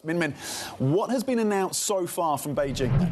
Min, what has been announced so far from Beijing?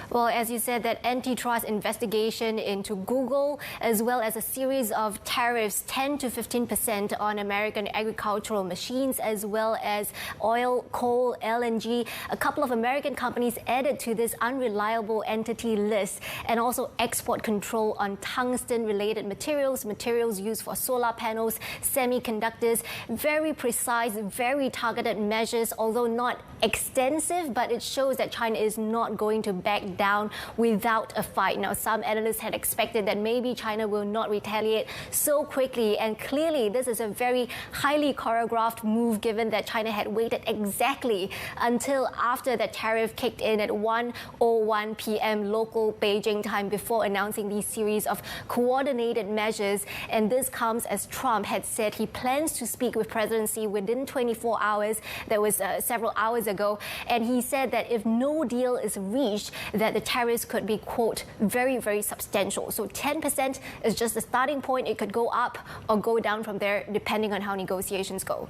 Well, as you said, that antitrust investigation into Google, as well as a series of tariffs, 10 to 15% on American agricultural machines, as well as oil, coal, LNG. A couple of American companies added to this unreliable entity list, and also export control on tungsten-related materials, materials used for solar panels, semiconductors. Very precise, very targeted measures, although not extensive, but it shows that China is not going to back down without a fight. Now, some analysts had expected that maybe China will not retaliate so quickly, and clearly this is a very highly choreographed move, given that China had waited exactly until after the tariff kicked in at 1:01 p.m. local Beijing time before announcing these series of coordinated measures. And this comes as Trump had said he plans to speak with President Xi within 24 hours. That was several hours ago. And he said that if no deal is reached, that the tariffs could be, quote, very, very substantial. So 10% is just the starting point. It could go up or go down from there, depending on how negotiations go.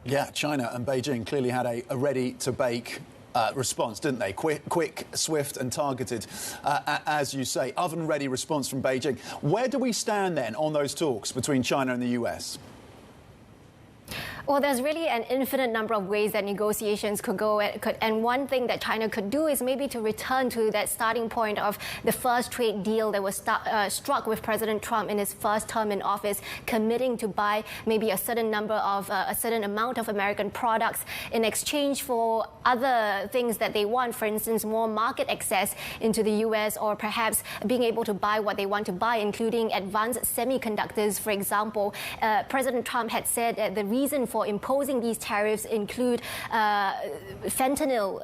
Yeah, China and Beijing clearly had a ready-to-bake response, didn't they? Quick, swift and targeted, as you say. Oven-ready response from Beijing. Where do we stand then on those talks between China and the US? Well, there's really an infinite number of ways that negotiations could go. And one thing that China could do is maybe to return to that starting point of the first trade deal that was struck with President Trump in his first term in office, committing to buy maybe a certain number of a certain amount of American products in exchange for other things that they want. For instance, more market access into the U.S., or perhaps being able to buy what they want to buy, including advanced semiconductors, for example. President Trump had said that the reason for imposing these tariffs include fentanyl,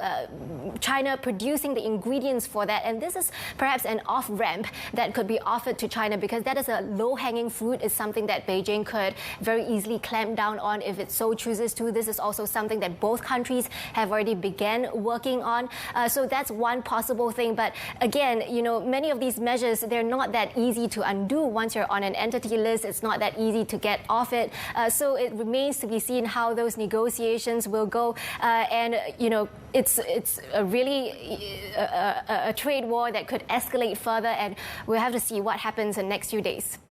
China producing the ingredients for that. And this is perhaps an off-ramp that could be offered to China, because that is a low-hanging fruit, is something that Beijing could very easily clamp down on if it so chooses to. This is also something that both countries have already began working on. So that's one possible thing. But again, you know, many of these measures, they're not that easy to undo. Once you're on an entity list, it's not that easy to get off it. So it remains to be seen how those negotiations will go. And, you know, it's a really a trade war that could escalate further, and we'll have to see what happens in the next few days.